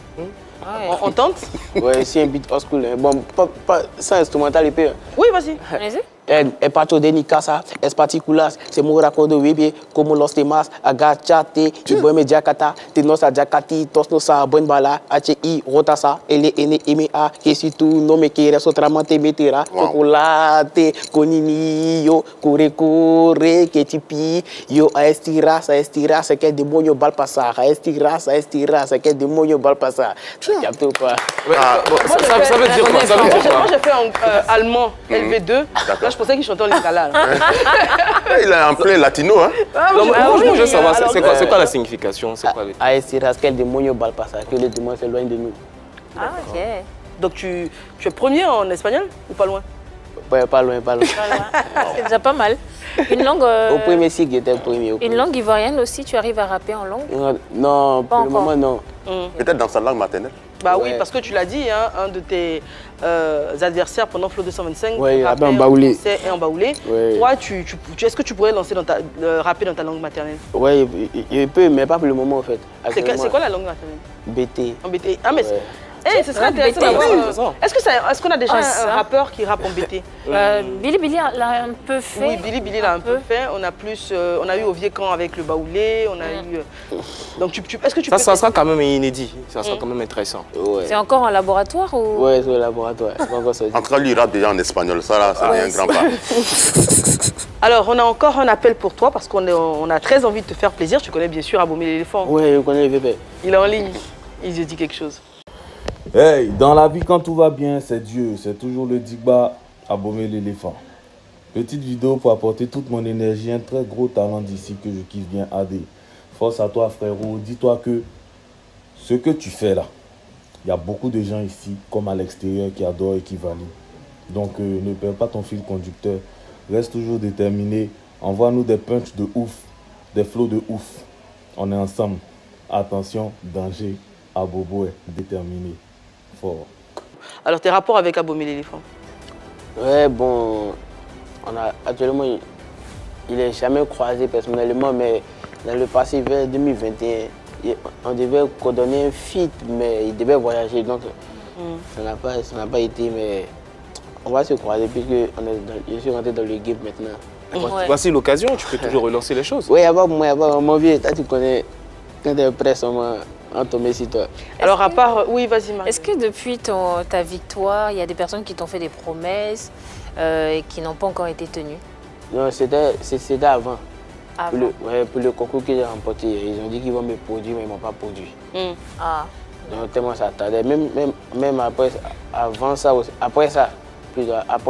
On tente? Ouais, c'est un beat old school. Bon, pas sans instrumental, il peut. Oui, vas-y. Allez-y. Es pacho de ni casa, es particulas, se mura cuando vive como los demás, agachate, y me Jakarta, te nosa Jakati, tos nosa buen bala, HI, rotasa, LNMA, que si tú no me quieres otra más te meterá, chocolate, con niño, corre, que tipi, yo a estirar, se que el demonio va a pasar, a estirar, se que el demonio va a pasar. Capte ou pas? Ça veut dire quoi? Moi, j'ai fait allemand, LV2. Là, je pensais qu'il chantait en lingala. Il est en plein latino, hein? Moi, je veux savoir, c'est quoi la signification? A estirar, que el demonio va a pasar, que le démon s'éloigne de nous. Ah, ok. Donc, tu es premier en espagnol ou pas loin? Ouais, pas loin. C'est déjà pas mal. Une langue... Au premier cycle, j'étais premier. Une langue ivoirienne aussi, tu arrives à rapper en langue? Non, pour le moment, non. Peut-être dans sa langue maternelle? Bah oui, parce que tu l'as dit, hein, un de tes adversaires pendant Flow 225, il rappait en baoulé. Et en baoulé. Toi, est-ce que tu pourrais lancer rapper dans ta langue maternelle? Oui, il peut, mais pas pour le moment en fait. C'est quoi la langue maternelle? BT. En BT. Ah mais ce serait intéressant d'avoir... Est-ce qu'on a déjà un rappeur qui rappe en BT? Billy l'a un peu fait. Oui, Billy l'a un peu fait. On a eu au Vieux-Camp avec le baoulé, on a eu... Donc est-ce que tu peux... Ça sera quand même inédit, ça sera quand même intéressant. C'est encore en laboratoire ou... Oui, c'est au laboratoire. En tout cas, lui, il rappe déjà en espagnol, ça là, c'est un grand pas. Alors, on a encore un appel pour toi parce qu'on a très envie de te faire plaisir. Tu connais bien sûr Abomey l'éléphant. Oui, je connais le VP. Il est en ligne, il se dit quelque chose. Hey, dans la vie, quand tout va bien, c'est Dieu. C'est toujours le Digba, Abomey l'éléphant. Petite vidéo pour apporter toute mon énergie. Un très gros talent d'ici que je kiffe bien, AD. Force à toi, frérot. Dis-toi que ce que tu fais là, il y a beaucoup de gens ici, comme à l'extérieur, qui adorent et qui valident. Donc, ne perds pas ton fil conducteur. Reste toujours déterminé. Envoie-nous des punchs de ouf, des flows de ouf. On est ensemble. Attention, danger, Abobo est déterminé, fort. Alors, tes rapports avec Abomey l'éléphant? Ouais, bon, actuellement, il n'est jamais croisé personnellement, mais dans le passé, vers 2021, on devait coordonner un feat, mais il devait voyager, donc ça n'a pas été, mais on va se croiser puisque je suis rentré dans le game maintenant. Voici l'occasion, tu peux toujours relancer les choses. Oui, mon vieux, toi tu connais, quand tu es prêt, on tombe sur toi. Alors à part, oui, vas-y Marie. Est-ce que depuis ta victoire, il y a des personnes qui t'ont fait des promesses et qui n'ont pas encore été tenues? Non, c'était avant. Pour le concours que j'ai remporté, ils ont dit qu'ils vont me produire, mais ils ne m'ont pas produit. Donc tellement ça tardait. Même après, avant ça aussi, après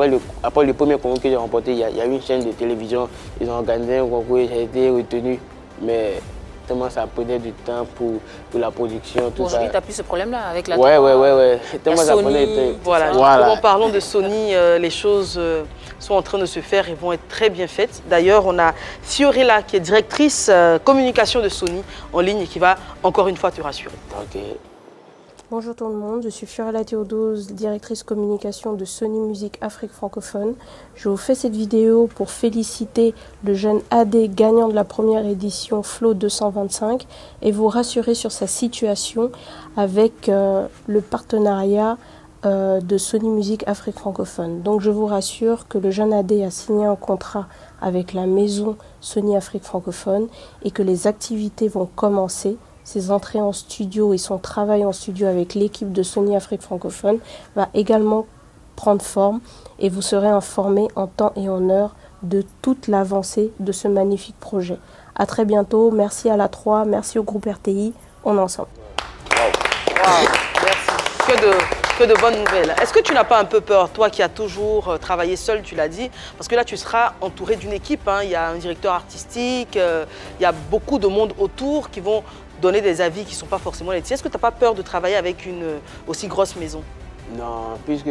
le premier concours que j'ai remporté, il y a eu une chaîne de télévision, ils ont organisé un concours, j'ai été retenu, mais tellement ça prenait du temps pour la production, tout ça. Aujourd'hui, tu n'as plus ce problème-là avec la Ouais. Tellement ça prenait du temps. Voilà. En parlant de Sony, les choses sont en train de se faire et vont être très bien faites. D'ailleurs, on a Fiorella qui est directrice communication de Sony en ligne et qui va encore une fois te rassurer. Ok. Bonjour tout le monde, je suis Fiorella Théodose, directrice communication de Sony Music Afrique francophone. Je vous fais cette vidéo pour féliciter le jeune AD gagnant de la première édition Flow 225 et vous rassurer sur sa situation avec le partenariat de Sony Music Afrique francophone. Donc je vous rassure que le jeune AD a signé un contrat avec la maison Sony Afrique francophone et que les activités vont commencer. Ses entrées en studio et son travail en studio avec l'équipe de Sony Afrique francophone va également prendre forme et vous serez informés en temps et en heure de toute l'avancée de ce magnifique projet. À très bientôt, merci à la 3, merci au groupe RTI, on est ensemble. Merci. Que de bonnes nouvelles. Est-ce que tu n'as pas un peu peur, toi qui as toujours travaillé seul, tu l'as dit, parce que là tu seras entouré d'une équipe, hein. Il y a un directeur artistique, il y a beaucoup de monde autour qui vont donner des avis qui ne sont pas forcément les tiens. Est-ce que tu n'as pas peur de travailler avec une aussi grosse maison? Non, puisque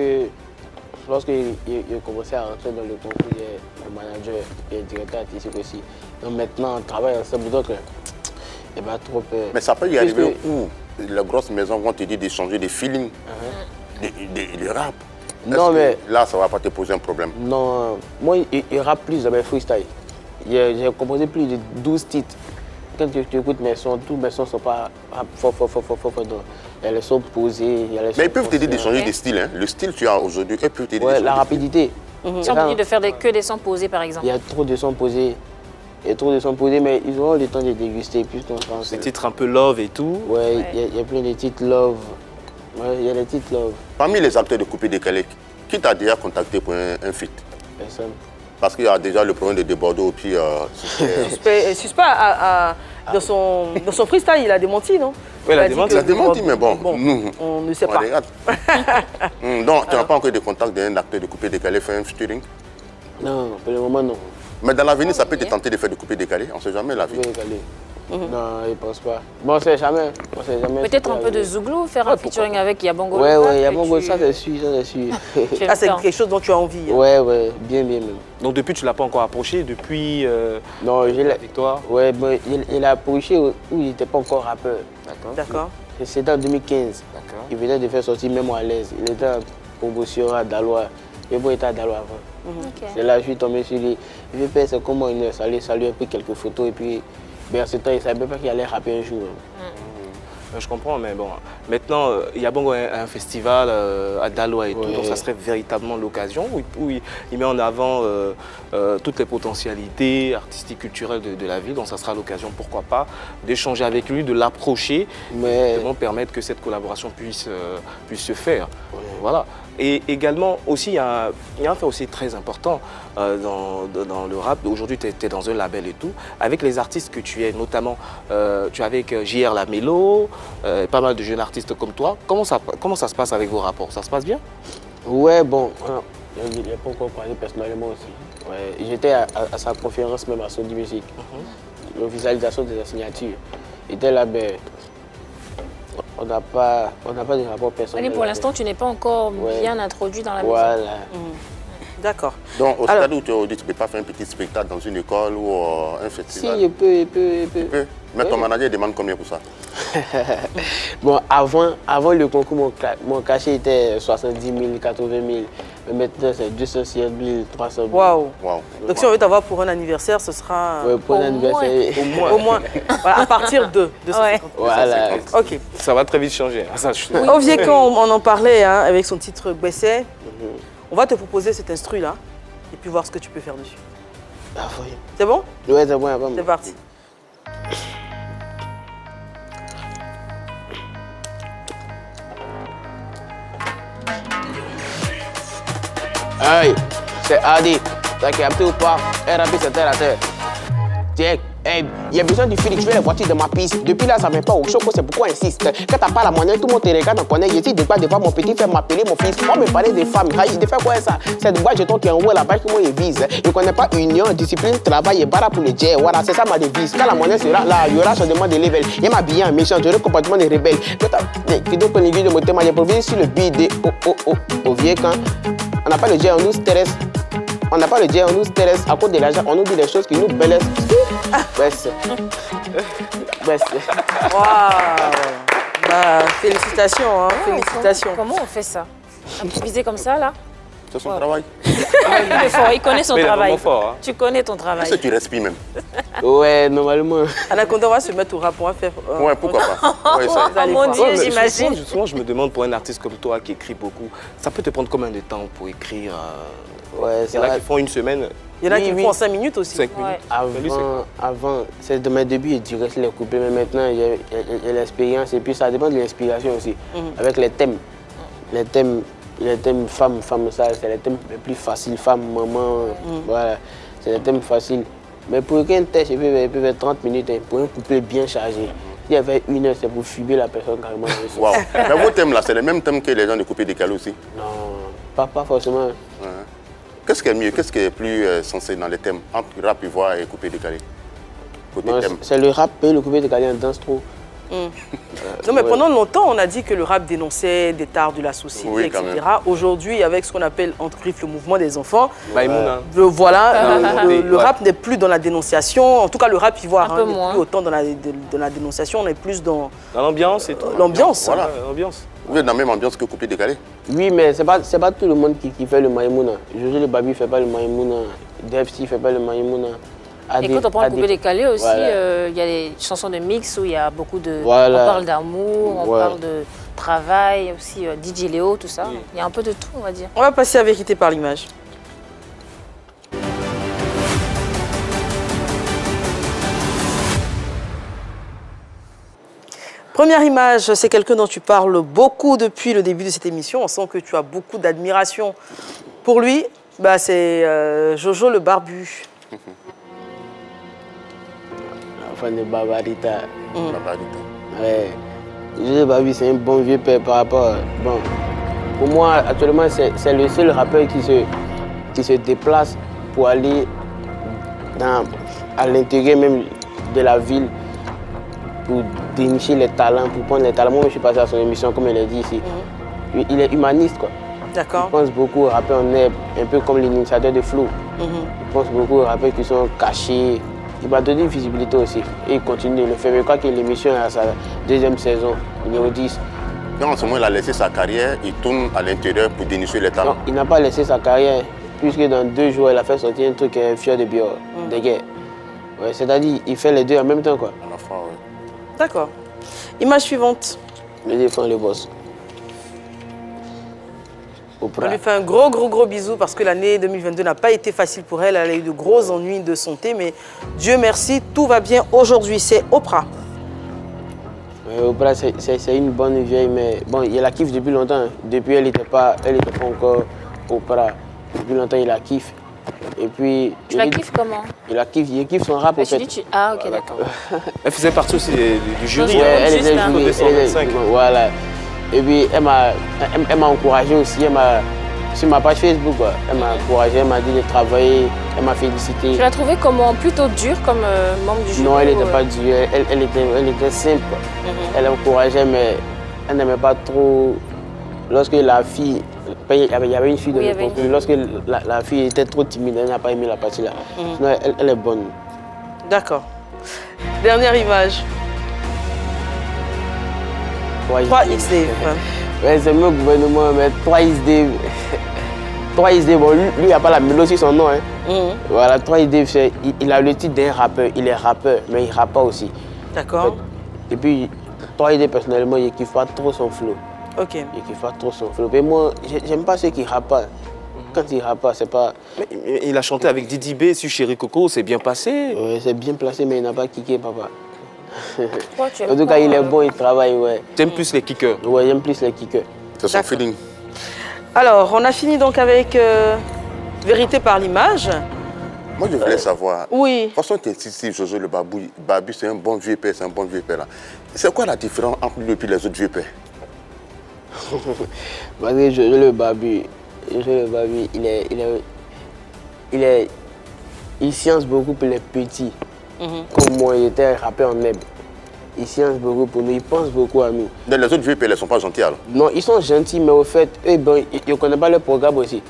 lorsque j'ai commencé à rentrer dans le concours, il y a le manager et le directeur artistique aussi. Donc maintenant, on travaille ensemble, donc il n'y a pas trop peur. Mais ça peut y arriver où les grosses maisons vont te dire d'échanger des feelings, des rap. Non, mais là, ça ne va pas te poser un problème. Non, moi, il rappe plus dans mes freestyle. J'ai composé plus de 12 titres. Quand tu écoutes mes sons, tous mes sons ne sont pas fort. Elles sont posées. Mais ils peuvent t'aider d'échanger des styles. Hein. Le style que tu as aujourd'hui, ils peuvent t'aider. Ouais, la rapidité. Si on peut dire de faire que des sons posés, par exemple. Il y a trop de sons posés. Mais ils auront le temps de déguster. Des titres un peu love et tout. Ouais, il y a plein de titres love. Ouais, il y a des titres love. Parmi les acteurs de Coupé Décalé, qui t'a déjà contacté pour un feat? Personne. Parce qu'il y a déjà le problème de Bordeaux, puis... Suspect dans son freestyle, il a démenti, non? Oui, il a démenti, mais bon, nous, on ne sait pas. Donc, tu n'as pas encore de contact d'un acteur de Coupé Décalé, faire un featuring? Non, pour le moment, non. Mais dans l'avenir, ça peut te tenter de faire de Coupé Décalé, on ne sait jamais la vie. Non, il ne pense pas. Bon, on ne sait jamais. Peut-être un peu de Zouglou, faire un featuring avec Yabongo. Ouais, Yabongo, ça c'est sûr, Ah, c'est quelque chose dont tu as envie. Ouais, bien même. Donc depuis, tu ne l'as pas encore approché, depuis non, la victoire? Ouais, mais il a approché où il n'était pas encore rappeur. D'accord. C'était en 2015. Il venait de faire sortir Même à l'aise. Il était en promotion à Daloa. Et bon, il était à Daloa avant. C'est là que je suis tombé sur lui. Il veut faire c'est comment il saluer, pris quelques photos et puis... Mais en ce temps, il ne savait pas qu'il allait rapper un jour. Je comprends, mais bon, maintenant, Yabongo a un festival à Daloa et tout, donc ça serait véritablement l'occasion où il met en avant toutes les potentialités artistiques, culturelles de la ville, donc ça sera l'occasion, pourquoi pas, d'échanger avec lui, de l'approcher, de permettre que cette collaboration puisse se faire. Voilà. Et également, aussi, il y a un fait aussi très important dans le rap. Aujourd'hui, tu es dans un label et tout. Avec les artistes que tu es, notamment, tu es avec JR Lamello, pas mal de jeunes artistes comme toi. Comment ça se passe avec vos rapports? Ça se passe bien? Ouais, bon, il n'y a pas encore parlé personnellement aussi. Ouais, j'étais à sa conférence même à Sony Music, l'officialisation de la signature. J'étais là, ben, on n'a pas de rapport personnel. Mais pour l'instant, tu n'es pas encore bien introduit dans la maison. Voilà. D'accord. Donc, au stade où tu ne peux pas faire un petit spectacle dans une école ou un festival? Si, je peux. Mais ton manager demande combien pour ça? Bon, avant le concours, mon cachet était 70 000, 80 000. Mais maintenant, c'est 206 000, 300 000. Waouh. Donc, si on veut t'avoir pour un anniversaire, ce sera... Oui, pour un anniversaire. Au moins. Voilà, à partir de 250. Voilà. Ok. Ça va très vite changer. Ça, Ovier, quand on en parlait avec son titre Gbessé, on va te proposer cet instru-là et puis voir ce que tu peux faire dessus. Ah oui. C'est bon? Oui, c'est bon. C'est parti. Hey, c'est Adi. T'as capté ou pas? RAP, c'est terre à terre. Tiens, hey, il y a besoin du fil, tu veux les voitures de ma piste. Depuis là, ça ne vient pas au choco, c'est pourquoi insiste. Quand t'as pas la monnaie, tout le monde te regarde, on connaît. Je dis de quoi devant mon petit frère m'appeler mon fils. Moi, me parler des femmes. Il fait quoi ça? C'est boîte jeton qui est en haut là-bas qui moi vise. Il ne connaît pas union, discipline, travail et barra pour le jet. Voilà, c'est ça ma devise. Quand la monnaie sera là, il y aura changement de level. Il m'a bien méchant, j'aurai comportement de rebelle. Quand t'as vidéo pour les vidéos de mon thème, j'ai provisé sur le bide. Au vieux camp. On n'a pas le jet, on nous stresse. On n'a pas le jet, on nous stresse. À cause de l'argent, on nous dit des choses qui nous blessent. Best. Waouh. Bah, félicitations, hein, félicitations. Comment on fait ça? Improviser comme ça, là? C'est son travail. Il est fort, il connaît son travail. Fort, hein. Tu connais ton travail. Est-ce que tu respires même? Ouais, normalement. Anaconda, on va se mettre au rap, on va faire... ouais, pourquoi pas. Ouais, ça. Oh mon Dieu, j'imagine. Souvent, je me demande, pour un artiste comme toi qui écrit beaucoup, ça peut te prendre combien de temps pour écrire? Ouais, il y en a qui font une semaine. Il y en a qui font en 5 minutes aussi. 5 minutes. Avant, c'est de mes débuts, je dirais les couplets, mais maintenant, il y a l'expérience et puis ça dépend de l'inspiration aussi. Avec les thèmes. Les thèmes femmes, ça, c'est les thèmes les plus faciles. Femmes, maman, voilà. C'est les thèmes faciles. Mais pour qu'un test, il peut faire 30 minutes, hein, pour un couplet bien chargé. S'il y avait 1 heure, c'est pour fumer la personne carrément. Wow. Mais vos thèmes là, c'est les mêmes thèmes que les gens de coupés décalés aussi? Non, pas forcément. Ouais. Qu'est-ce qui est mieux, qu'est-ce qui est plus sensé dans les thèmes entre rap, voix et coupé décalé? C'est le rap et le coupé décalé en danse trop. Non, mais pendant longtemps, on a dit que le rap dénonçait des tares de la société, etc. Aujourd'hui, avec ce qu'on appelle entre griffes le mouvement des enfants, le rap n'est plus dans la dénonciation. En tout cas, le rap ivoire n'est plus autant dans la dénonciation, on est plus dans l'ambiance et tout. L'ambiance. Voilà, l'ambiance. Vous êtes dans la même ambiance que coupé décalé? Oui, mais c'est pas tout le monde qui fait le Maïmouna. Jojo le Babi ne fait pas le Maïmouna. Defty ne fait pas le Maïmouna. Et quand on parle de coupé décalé aussi, il y a des chansons de mix où il y a beaucoup de... On parle d'amour, on parle de travail, aussi DJ Léo, tout ça. Il y a un peu de tout, on va dire. On va passer à Vérité par l'image. Première image, c'est quelqu'un dont tu parles beaucoup depuis le début de cette émission. On sent que tu as beaucoup d'admiration pour lui. Bah, c'est Jojo le Barbu. L'enfant de Barbarita. Ouais. Jojo le Barbu, c'est un bon vieux père par rapport... Bon, pour moi, actuellement, c'est le seul rappeur qui se déplace pour aller à l'intérieur même de la ville, pour dénicher les talents, pour prendre les talents. Moi, je suis passé à son émission, comme elle a dit ici. Il est humaniste, quoi. D'accord. Il pense beaucoup aux rappeurs en herbe, un peu comme l'initiateur de Flow. Il pense beaucoup aux rappeurs qui sont cachés. Il va donner une visibilité aussi. Et il continue de le faire. Mais quoi que l'émission est à sa 2e saison, numéro 10. Donc, en ce moment, il a laissé sa carrière, il tourne à l'intérieur pour dénicher les talents. Non, il n'a pas laissé sa carrière, puisque dans 2 jours, il a fait sortir un truc fier de bière, de guerre. Ouais, c'est-à-dire, il fait les deux en même temps, quoi. À la fois, oui. D'accord. Image suivante. Le défend le boss. On lui fait un gros bisou parce que l'année 2022 n'a pas été facile pour elle. Elle a eu de gros ennuis de santé, mais Dieu merci, tout va bien aujourd'hui. C'est Oprah. Oprah, c'est une bonne vieille, mais bon, il la kiffe depuis longtemps. Depuis, elle n'était pas encore Oprah. Depuis longtemps, il la kiffe. Et puis... Tu la kiffes comment? Il kiffe son rap, en fait. Ah, ok, d'accord. Elle faisait partie aussi du jury. Ouais, elle était jury. Voilà. Et puis, elle m'a encouragé aussi. Sur ma page Facebook, quoi. Elle m'a encouragé, elle m'a dit de travailler, elle m'a félicité. Tu l'as trouvée comment? Plutôt dure comme membre du jury? Non, elle n'était pas dure. Elle était simple. Elle encourageait, mais elle n'aimait pas trop... Lorsque la fille il y avait une fille de l'époque. Lorsque la fille était trop timide, elle n'a pas aimé la partie là. Sinon, elle est bonne. D'accord. Dernière image. 3XD. Ouais, c'est mieux gouvernement, mais 3XD. 3XD, bon, lui, il n'a pas la mélodie, son nom. Hein. Voilà, 3XD, il a le titre d'un rappeur. Il est rappeur, mais il rappe pas aussi. D'accord. Et puis, 3XD, personnellement, il ne kiffe pas trop son flow. Ok. Il ne kiffe pas trop son flow. Mais moi, j'aime pas ceux qui rappent pas. Quand il rappe pas, c'est pas... Mais il a chanté avec Didi B sur Chéri Coco, c'est bien passé. Oui, c'est bien placé, mais il n'a pas kické, papa. En tout cas, il est bon, il travaille, ouais. T'aimes plus les kickers? Ouais, j'aime plus les kickers. C'est son feeling. Alors, on a fini donc avec Vérité par l'image. Moi, je voulais savoir. Oui. De toute façon, tu insistes, Jojo le Babu, c'est un bon vieux père, c'est un bon vieux père. C'est quoi la différence entre lui et les autres vieux pères? Parce que Jojo le Babu, il science beaucoup pour les petits. Comme moi, il était rappeur en herbe. Il science beaucoup pour nous, il pense beaucoup à nous. Les autres vieux pères ne sont pas gentils alors? Non, ils sont gentils, mais au fait, ils ne connaissent pas le programme aussi.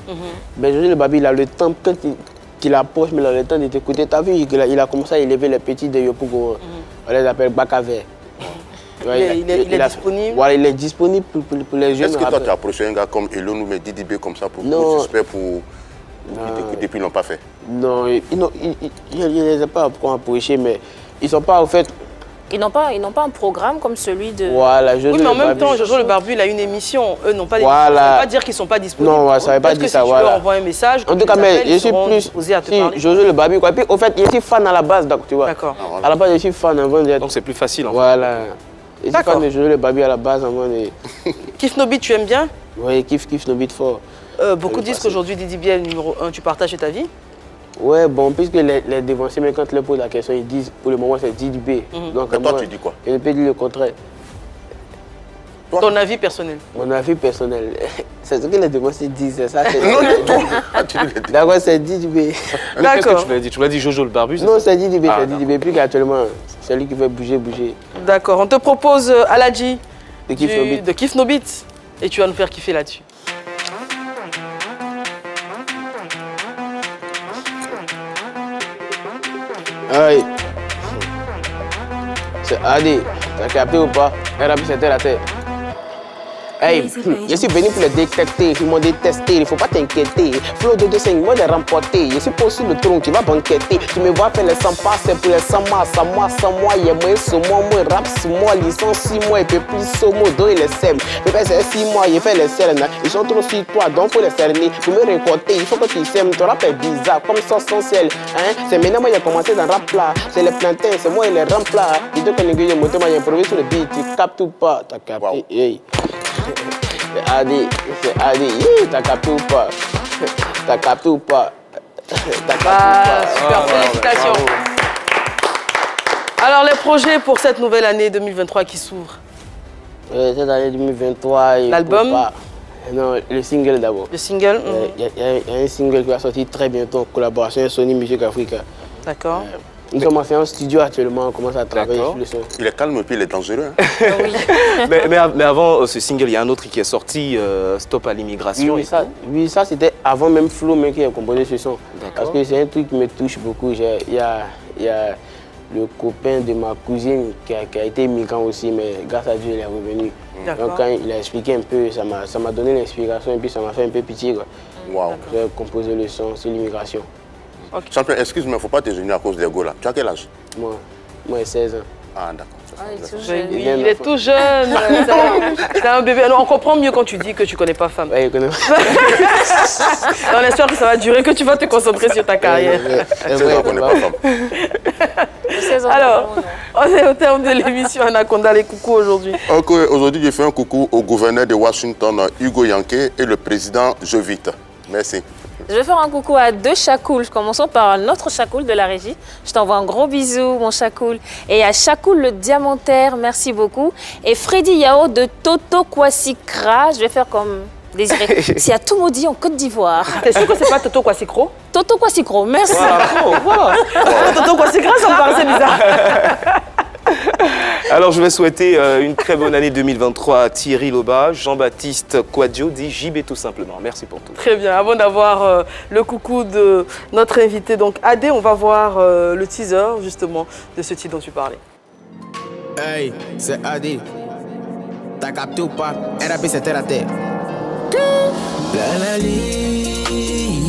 Mais Jojo le Babu, il a le temps, quand il approche, mais il a le temps de t'écouter. Tu as vu, il a commencé à élever les petits de Yopougo. On les appelle Bakaver. Il est disponible? Voilà, il est disponible pour les jeunes. Est-ce que toi, tu as approché un gars comme Elon ou Didi B comme ça pour t'écouter pour t'écouter, puis ils n'ont pas fait? Non, ils ne les ont pas approchés, mais ils ne sont pas, au fait... Ils n'ont pas un programme comme celui de... Voilà, oui, mais en même temps, Jojo le Barbu, il a une émission. Eux n'ont pas d'émission. Voilà. Ça ne veut pas dire qu'ils ne sont pas disponibles. Non, ça ne veut pas dire ça, voilà. Si tu leur envoies un message, en tout cas, mais je suis plus... Jojo le Barbu, quoi. Puis, au fait, je suis fan à la base, donc, tu vois. D'accord. À la base, je suis fan avant d'être... Donc, c'est plus facile, en fait. Voilà. Je suis fan de Jojo le Barbu à la base avant de... Kif Nobit, tu aimes bien? Oui, Kif Nobit fort. Beaucoup disent qu'aujourd'hui, Didi B est le numéro 1. Tu partages ta vie? Ouais, bon, puisque les dévanciers, mais quand ils leur posent la question, ils disent pour le moment c'est Didi B. Donc, toi, tu dis quoi? Je ne peux dire le contraire. Ton avis personnel? Mon avis personnel. C'est ce que les dévanciers disent, c'est ça. D'accord, c'est Didi B. D'accord. Tu l'as dit Jojo le Barbu? Non, c'est Didi B, c'est Didi B. Puis qu'actuellement, c'est lui qui fait bouger. D'accord, on te propose Aladji de Kif Nobit. Et tu vas nous faire kiffer là-dessus. Aïe. C'est Adi. T'as capté ou pas? RAP, c'était la tête. Hey, je suis venu pour les détecter, ils m'ont détesté, il ne faut pas t'inquiéter. Flow de 2-5 mois de remporter, je suis pas sur le trône, tu vas banqueter. Tu me vois faire les 100 pas, c'est pour les 100 mois, 100 mois, 100 mois, il y a moins sur moi, rap 6 mois, licence 6 mois, et puis plus sur moi, donc il les sème. Je fais 6 mois, il fait les cernes, ils sont trop sur toi, donc faut les cerner. Pour me récolter, il faut que tu sèmes, ton rap est bizarre, comme ça sans ciel. Hein? C'est maintenant moi, il a commencé dans le rap là, c'est les plantains, c'est moi, il les rampe là. Il te connaît que j'ai monté, moi, il a improvisé sur le beat, tu captes ou pas, t'as capté, hey. C'est Adi, t'as capté ou pas? T'as capté ou pas? Super, félicitations. Alors, les projets pour cette nouvelle année 2023 qui s'ouvre? Cette année 2023, l'album? Non, le single d'abord. Le single? Il y a un single qui va sortir très bientôt en collaboration avec Sony Music Africa. D'accord. Nous sommes en studio actuellement, on commence à travailler sur le son. Il est calme et puis il est dangereux. Hein. Oui. mais avant ce single, il y a un autre qui est sorti, Stop à l'immigration. Oui, ça c'était avant même Flo qui a composé ce son. Parce que c'est un truc qui me touche beaucoup. Il y a le copain de ma cousine qui a été immigrant aussi, mais grâce à Dieu il est revenu. Donc quand il a expliqué un peu, ça m'a donné l'inspiration et puis ça m'a fait un peu pitié. Wow. J'ai composé le son sur l'immigration. Okay. Champion, excuse-moi, il ne faut pas te gêner à cause des go là. Tu as quel âge? Moi, j'ai 16 ans. Ah, d'accord. Il est tout jeune. C'est un bébé. Alors, on comprend mieux quand tu dis que tu ne connais pas femme. Oui, je connais pas. On espère que ça va durer, que tu vas te concentrer sur ta carrière. C'est vrai, on ne connaît pas femme. Alors, on est au terme de l'émission Anaconda, les coucous aujourd'hui. Ok, aujourd'hui, je fais un coucou au gouverneur de Washington, Hugo Yanké, et le président Jovite. Merci. Je vais faire un coucou à deux Chakoul. Commençons par notre Chakoul de la régie. Je t'envoie un gros bisou, mon Chakoul. Et à Chakoul le diamantaire, merci beaucoup. Et Freddy Yao de Toto Kwasikra. Je vais faire comme Désiré. C'est à tout maudit en Côte d'Ivoire. T'es sûr que c'est pas Toto Kwasikro? Toto Kwasikro, merci. Voilà. Toto Kwasikra, ça me paraissait bizarre. Alors, je vais souhaiter une très bonne année 2023 à Thierry Loba, Jean-Baptiste Quadio, dit JB tout simplement. Merci pour tout. Très bien. Avant d'avoir le coucou de notre invité, donc AD, on va voir le teaser, justement, de ce titre dont tu parlais. Hey, c'est AD. T'as capté ou pas? RAP, c'est terre à terre. La la li,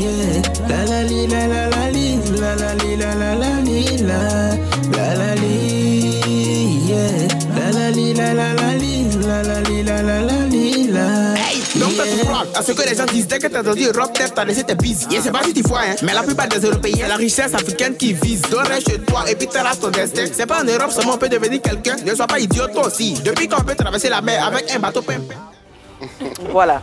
yeah. La la li, la la la li, la la li, la la la li, la la li, yeah. La la li, la la la li, la la li, la la la li, la. Hey, donc fais tout à ce que les gens disent dès que t'as entendu Europe, t'as laissé tes bises. Yeah, c'est pas si tu vois, hein. Mais la plupart des Européens, la richesse africaine qui vise. Donc reste chez toi et puis t'auras ton destin. C'est pas en Europe seulement on peut devenir quelqu'un. Ne sois pas idiot toi aussi. Depuis qu'on peut traverser la mer avec un bateau plein. Voilà.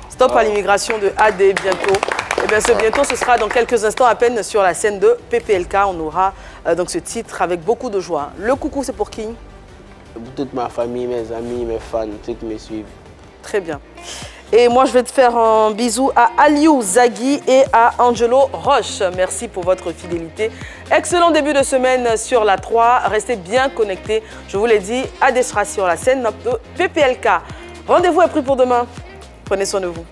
Stop à l'immigration de AD bientôt. Et bien ce bientôt, ce sera dans quelques instants à peine sur la scène de PPLK. On aura donc ce titre avec beaucoup de joie. Le coucou, c'est pour qui? Pour toute ma famille, mes amis, mes fans, ceux qui me suivent. Très bien. Et moi, je vais te faire un bisou à Aliou Zaghi et à Angelo Roche. Merci pour votre fidélité. Excellent début de semaine sur la 3. Restez bien connectés. Je vous l'ai dit, AD sera sur la scène de PPLK. Rendez-vous est pris pour demain. Prenez soin de vous.